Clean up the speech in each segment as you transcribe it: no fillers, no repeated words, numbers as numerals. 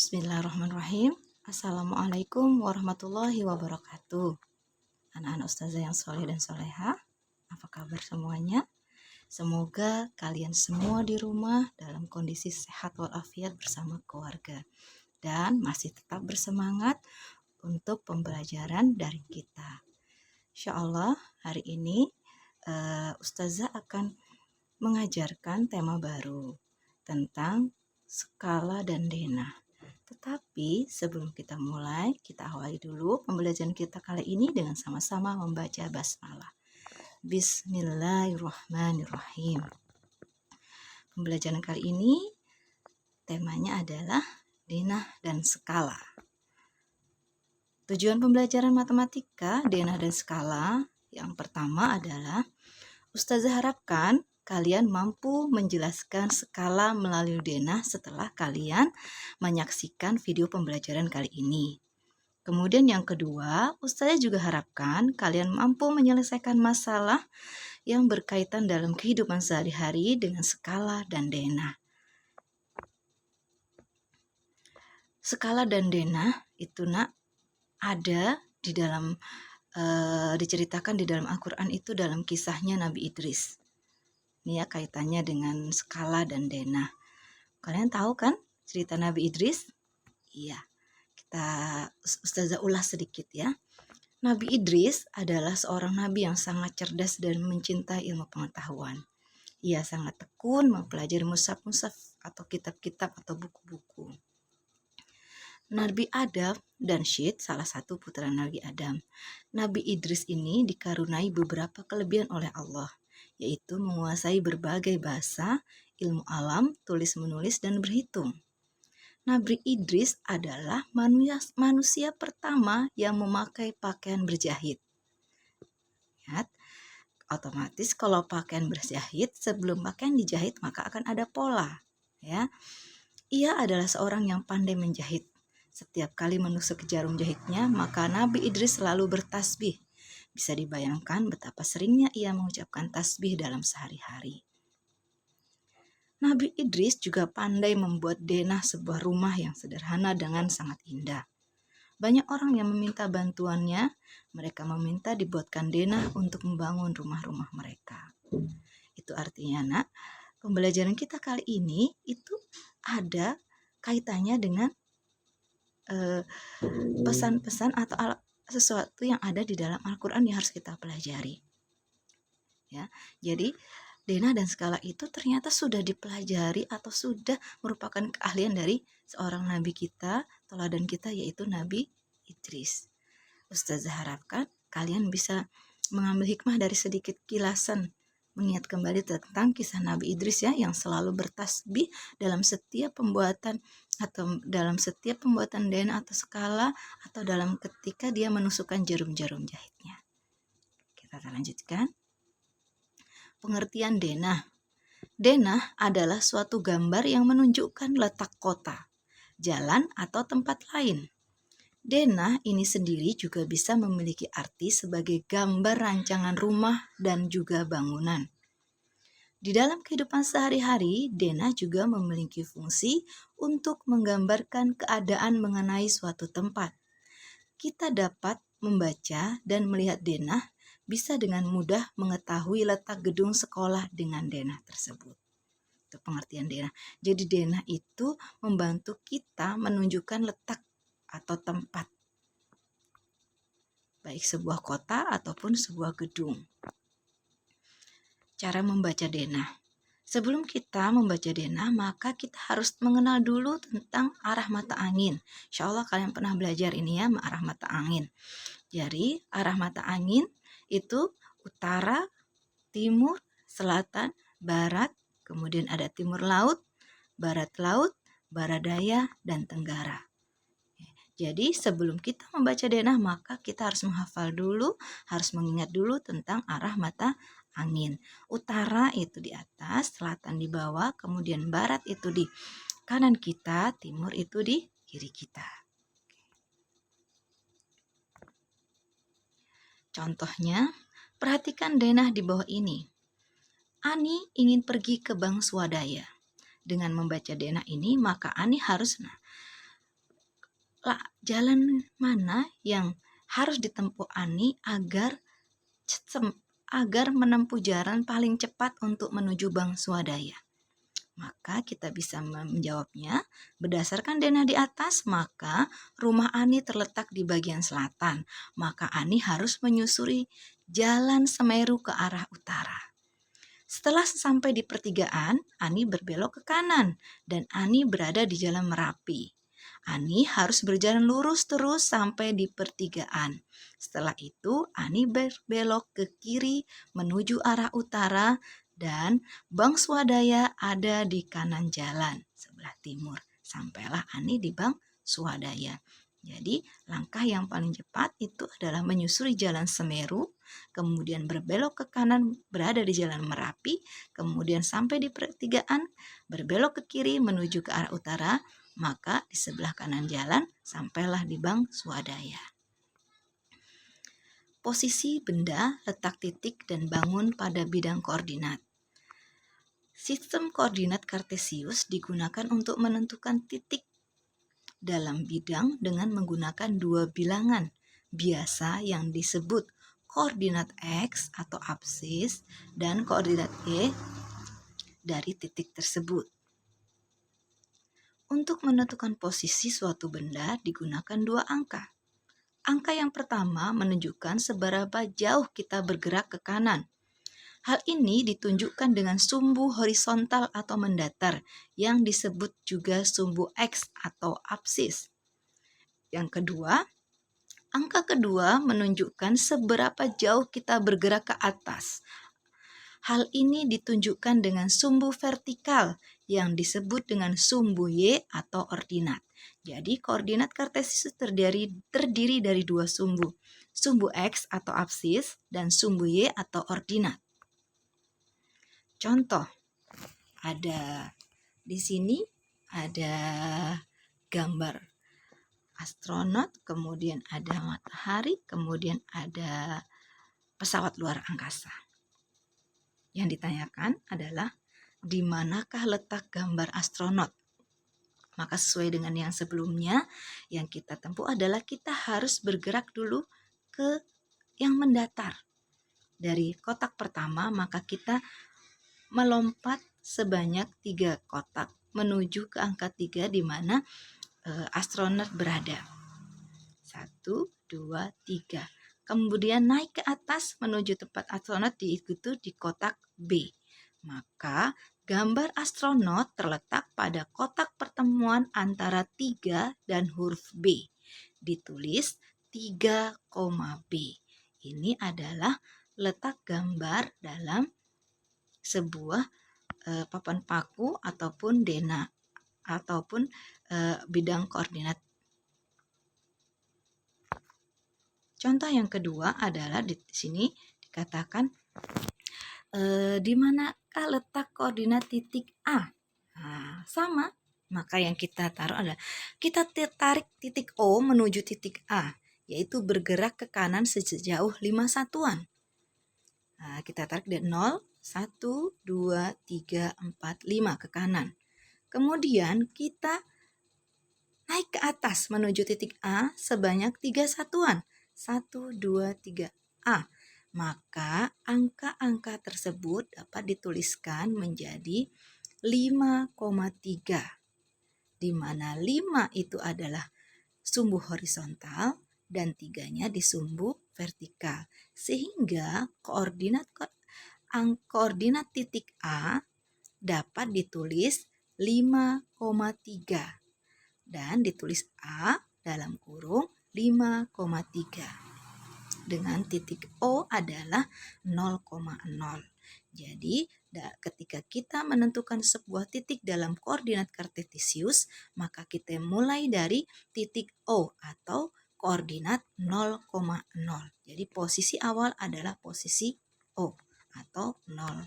Bismillahirrahmanirrahim. Assalamualaikum warahmatullahi wabarakatuh. Anak-anak ustazah yang soleh dan soleha, apa kabar semuanya? Semoga kalian semua di rumah dalam kondisi sehat walafiat bersama keluarga dan masih tetap bersemangat untuk pembelajaran daring kita. Insya Allah hari ini ustazah akan mengajarkan tema baru tentang skala dan denah. Tetapi sebelum kita mulai, kita awali dulu pembelajaran kita kali ini dengan sama-sama membaca basmalah. Bismillahirrahmanirrahim. Pembelajaran kali ini temanya adalah denah dan skala. Tujuan pembelajaran matematika, denah dan skala yang pertama adalah ustazah harapkan kalian mampu menjelaskan skala melalui denah setelah kalian menyaksikan video pembelajaran kali ini. Kemudian yang kedua, ustazah juga harapkan kalian mampu menyelesaikan masalah yang berkaitan dalam kehidupan sehari-hari dengan skala dan denah. Skala dan denah itu ada di dalam diceritakan di dalam Al-Quran itu dalam kisahnya Nabi Idris. Ini ya kaitannya dengan skala dan denah. Kalian tahu kan cerita Nabi Idris? Iya, kita ustazah ulas sedikit ya. Nabi Idris adalah seorang nabi yang sangat cerdas dan mencintai ilmu pengetahuan. Ia sangat tekun mempelajari mushaf-mushaf atau kitab-kitab atau buku-buku. Nabi Adam dan Syed, salah satu putra Nabi Adam. Nabi Idris ini dikaruniai beberapa kelebihan oleh Allah, yaitu menguasai berbagai bahasa, ilmu alam, tulis-menulis, dan berhitung. Nabi Idris adalah manusia pertama yang memakai pakaian berjahit. Lihat, otomatis kalau pakaian berjahit, sebelum pakaian dijahit maka akan ada pola. Ya, ia adalah seorang yang pandai menjahit. Setiap kali menusuk jarum jahitnya, maka Nabi Idris selalu bertasbih. Bisa dibayangkan betapa seringnya ia mengucapkan tasbih dalam sehari-hari. Nabi Idris juga pandai membuat denah sebuah rumah yang sederhana dengan sangat indah. Banyak orang yang meminta bantuannya, mereka meminta dibuatkan denah untuk membangun rumah-rumah mereka. Itu artinya pembelajaran kita kali ini itu ada kaitannya dengan pesan-pesan atau sesuatu yang ada di dalam Al-Quran yang harus kita pelajari. Ya, jadi denah dan skala itu ternyata sudah dipelajari atau sudah merupakan keahlian dari seorang nabi kita, teladan kita, yaitu Nabi Idris. Ustazah harapkan kalian bisa mengambil hikmah dari sedikit kilasan, mengingat kembali tentang kisah Nabi Idris ya, yang selalu bertasbih dalam setiap pembuatan denah atau skala, atau dalam ketika dia menusukkan jarum-jarum jahitnya. Kita lanjutkan. Pengertian denah. Denah adalah suatu gambar yang menunjukkan letak kota, jalan, atau tempat lain. Denah ini sendiri juga bisa memiliki arti sebagai gambar rancangan rumah dan juga bangunan. Di dalam kehidupan sehari-hari, denah juga memiliki fungsi untuk menggambarkan keadaan mengenai suatu tempat. Kita dapat membaca dan melihat denah, bisa dengan mudah mengetahui letak gedung sekolah dengan denah tersebut. Itu pengertian denah. Jadi denah itu membantu kita menunjukkan letak atau tempat, baik sebuah kota ataupun sebuah gedung. Cara membaca denah. Sebelum kita membaca denah, maka kita harus mengenal dulu tentang arah mata angin. Insya Allah kalian pernah belajar ini ya, arah mata angin. Jadi arah mata angin itu utara, timur, selatan, barat, kemudian ada timur laut, barat daya, dan tenggara. Jadi sebelum kita membaca denah, maka kita harus menghafal dulu, harus mengingat dulu tentang arah mata angin. Utara itu di atas, selatan di bawah, kemudian barat itu di kanan kita, timur itu di kiri kita. Contohnya, perhatikan denah di bawah ini. Ani ingin pergi ke Bank Swadaya. Dengan membaca denah ini, maka Ani harus jalan mana yang harus ditempuh Ani agar menempuh jalan paling cepat untuk menuju Bank Swadaya. Maka kita bisa menjawabnya berdasarkan denah di atas, maka rumah Ani terletak di bagian selatan. Maka Ani harus menyusuri jalan Semeru ke arah utara. Setelah sampai di pertigaan, Ani berbelok ke kanan dan Ani berada di Jalan Merapi. Ani harus berjalan lurus terus sampai di pertigaan. Setelah itu, Ani berbelok ke kiri menuju arah utara dan Bank Swadaya ada di kanan jalan sebelah timur. Sampailah Ani di Bank Swadaya. Jadi langkah yang paling cepat itu adalah menyusuri Jalan Semeru, kemudian berbelok ke kanan berada di Jalan Merapi, kemudian sampai di pertigaan, berbelok ke kiri menuju ke arah utara, maka di sebelah kanan jalan sampailah di Bank Swadaya. Posisi benda, letak titik, dan bangun pada bidang koordinat. Sistem koordinat Kartesius digunakan untuk menentukan titik dalam bidang dengan menggunakan dua bilangan biasa yang disebut koordinat X atau absis dan koordinat Y dari titik tersebut. Untuk menentukan posisi suatu benda digunakan dua angka. Angka yang pertama menunjukkan seberapa jauh kita bergerak ke kanan. Hal ini ditunjukkan dengan sumbu horizontal atau mendatar yang disebut juga sumbu X atau absis. Yang kedua, angka kedua menunjukkan seberapa jauh kita bergerak ke atas. Hal ini ditunjukkan dengan sumbu vertikal yang disebut dengan sumbu Y atau ordinat. Jadi koordinat Kartesius terdiri dari dua sumbu X atau absis dan sumbu Y atau ordinat. Contoh, ada di sini ada gambar astronot, kemudian ada matahari, kemudian ada pesawat luar angkasa. Yang ditanyakan adalah di manakah letak gambar astronot? Maka sesuai dengan yang sebelumnya, yang kita tempuh adalah kita harus bergerak dulu ke yang mendatar. Dari kotak pertama, maka kita melompat sebanyak 3 kotak menuju ke angka 3 di mana astronot berada. 1, 2, 3. Kemudian naik ke atas menuju tempat astronot diikuti di kotak B. Maka gambar astronot terletak pada kotak pertemuan antara 3 dan huruf B. Ditulis 3, B. Ini adalah letak gambar dalam sebuah papan paku ataupun denah ataupun bidang koordinat. Contoh yang kedua adalah di sini dikatakan di manakah letak koordinat titik A? Nah, sama. Maka yang kita taruh adalah kita tarik titik O menuju titik A, yaitu bergerak ke kanan sejauh 5 satuan. Nah, kita tarik dari 0, 1, 2, 3, 4, 5 ke kanan. Kemudian kita naik ke atas menuju titik A sebanyak 3 satuan. 1, 2, 3, A. Maka angka-angka tersebut dapat dituliskan menjadi 5,3. Di mana 5 itu adalah sumbu horizontal dan 3-nya di sumbu vertikal. Sehingga koordinat titik A dapat ditulis 5,3 dan ditulis A dalam kurung 5,3 dengan titik O adalah 0,0. Jadi ketika kita menentukan sebuah titik dalam koordinat Kartesius, maka kita mulai dari titik O atau koordinat 0,0. Jadi posisi awal adalah posisi O atau 0.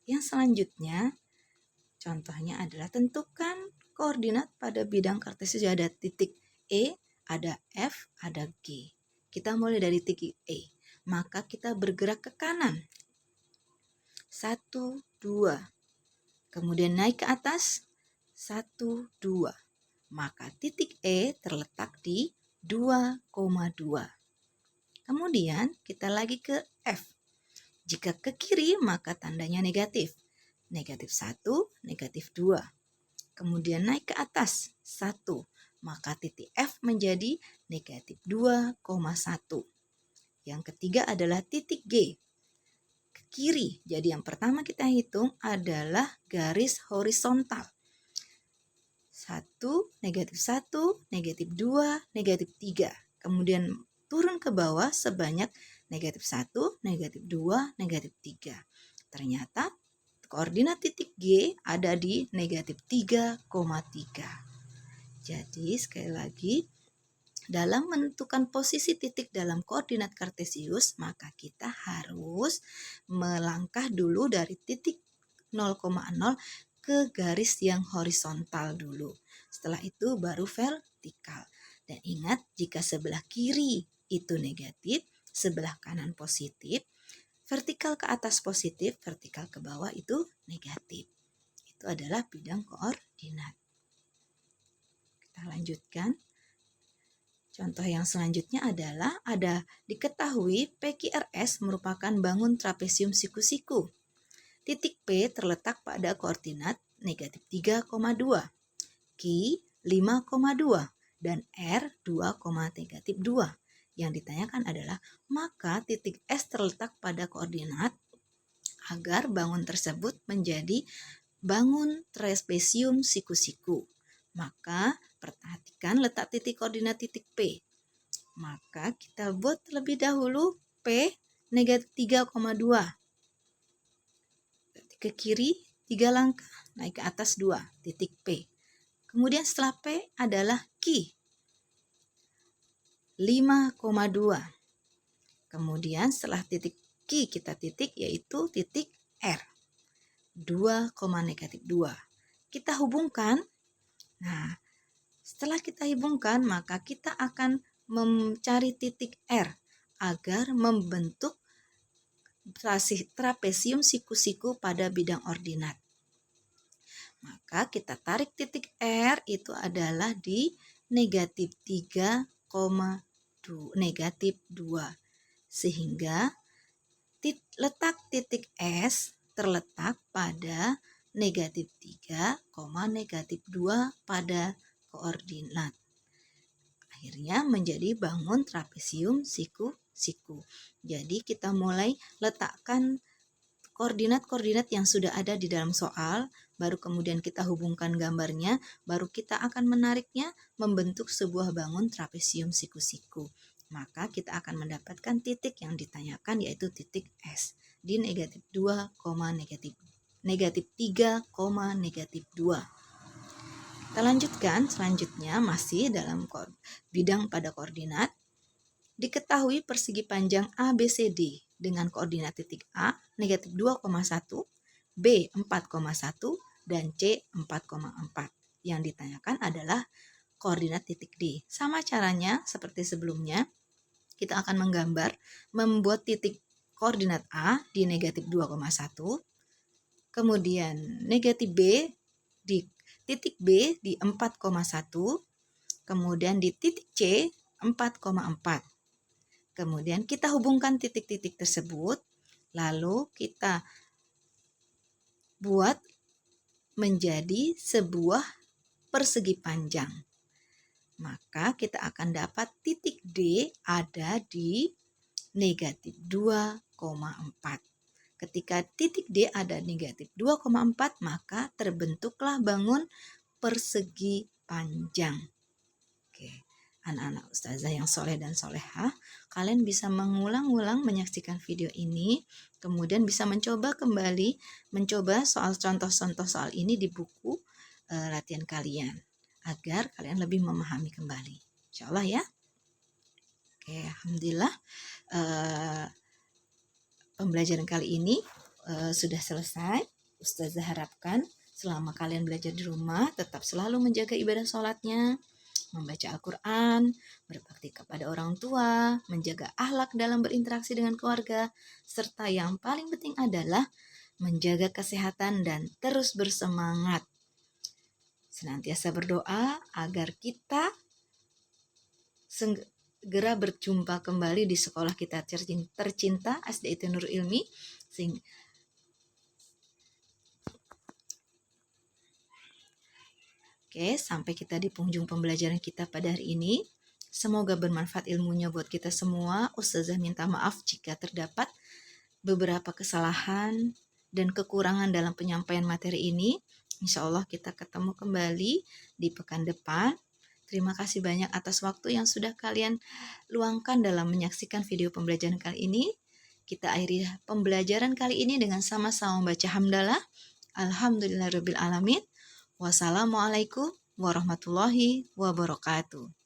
Yang selanjutnya, contohnya adalah tentukan koordinat pada bidang Kartesius. Ada titik E, ada F, ada G. Kita mulai dari titik E. Maka kita bergerak ke kanan. 1, 2. Kemudian naik ke atas. 1, 2. maka titik E terletak di 2,2. Kemudian kita lagi ke F. Jika ke kiri maka tandanya negatif. Negatif 1, negatif 2. Kemudian naik ke atas 1, maka titik F menjadi negatif 2,1. Yang ketiga adalah titik G. Ke kiri, jadi yang pertama kita hitung adalah garis horizontal. 1, negatif 1, negatif 2, negatif 3. Kemudian turun ke bawah sebanyak negatif 1, negatif 2, negatif 3. Ternyata koordinat titik G ada di negatif 3,3. Jadi sekali lagi, dalam menentukan posisi titik dalam koordinat kartesius, maka kita harus melangkah dulu dari titik 0,0 ke garis yang horizontal dulu. Setelah itu baru vertikal. Dan ingat, jika sebelah kiri itu negatif, sebelah kanan positif, vertikal ke atas positif, vertikal ke bawah itu negatif. Itu adalah bidang koordinat. Kita lanjutkan. Contoh yang selanjutnya adalah diketahui PQRS merupakan bangun trapesium siku-siku. Titik P terletak pada koordinat negatif 3,2, Q 5,2, dan R 2,2. Yang ditanyakan adalah, maka titik S terletak pada koordinat agar bangun tersebut menjadi bangun trapesium siku-siku. Maka perhatikan letak titik koordinat titik P. Maka kita buat terlebih dahulu P negatif 3,2. Ke kiri 3 langkah, naik ke atas 2, titik P. Kemudian setelah P adalah Q 5,2. Kemudian setelah titik Q kita titik yaitu titik R 2, negatif 2. Kita hubungkan. Nah, setelah kita hubungkan maka kita akan mencari titik R agar membentuk trapesium siku-siku pada bidang ordinat. Maka kita tarik titik R itu adalah di negatif 3, negatif 2. Sehingga letak titik S terletak pada negatif 3, negatif 2 pada koordinat. Akhirnya menjadi bangun trapesium siku-siku. Jadi kita mulai letakkan koordinat-koordinat yang sudah ada di dalam soal, baru kemudian kita hubungkan gambarnya, baru kita akan menariknya membentuk sebuah bangun trapesium siku-siku. Maka kita akan mendapatkan titik yang ditanyakan yaitu titik S di negatif 2, negatif 3, negatif 2. Kita lanjutkan selanjutnya masih dalam bidang pada koordinat. Diketahui persegi panjang ABCD dengan koordinat titik A negatif 2,1, B 4,1, dan C 4,4. Yang ditanyakan adalah koordinat titik D. Sama caranya seperti sebelumnya, kita akan membuat titik koordinat A di negatif 2,1, kemudian negatif B di titik B di 4,1, kemudian di titik C 4,4. Kemudian kita hubungkan titik-titik tersebut, lalu kita buat menjadi sebuah persegi panjang. Maka kita akan dapat titik D ada di negatif 2,4. Ketika titik D ada negatif 2,4, maka terbentuklah bangun persegi panjang. Oke, anak-anak ustazah yang soleh dan solehah, kalian bisa mengulang-ulang menyaksikan video ini, kemudian bisa mencoba soal contoh-contoh soal ini di buku latihan kalian, agar kalian lebih memahami kembali. Insya Allah ya. Oke, alhamdulillah. Pembelajaran kali ini sudah selesai. Ustazah harapkan selama kalian belajar di rumah tetap selalu menjaga ibadah sholatnya, membaca Al-Quran, berbakti kepada orang tua, menjaga akhlak dalam berinteraksi dengan keluarga, serta yang paling penting adalah menjaga kesehatan dan terus bersemangat. senantiasa berdoa agar kita segera berjumpa kembali di sekolah kita tercinta SD IT Nurul Ilmi. Oke, sampai kita di penghujung pembelajaran kita pada hari ini. Semoga bermanfaat ilmunya buat kita semua. Ustazah minta maaf jika terdapat beberapa kesalahan dan kekurangan dalam penyampaian materi ini. Insya Allah kita ketemu kembali di pekan depan. Terima kasih banyak atas waktu yang sudah kalian luangkan dalam menyaksikan video pembelajaran kali ini. Kita akhiri pembelajaran kali ini dengan sama-sama membaca hamdalah. Alhamdulillahirabbil alamin. Wassalamualaikum warahmatullahi wabarakatuh.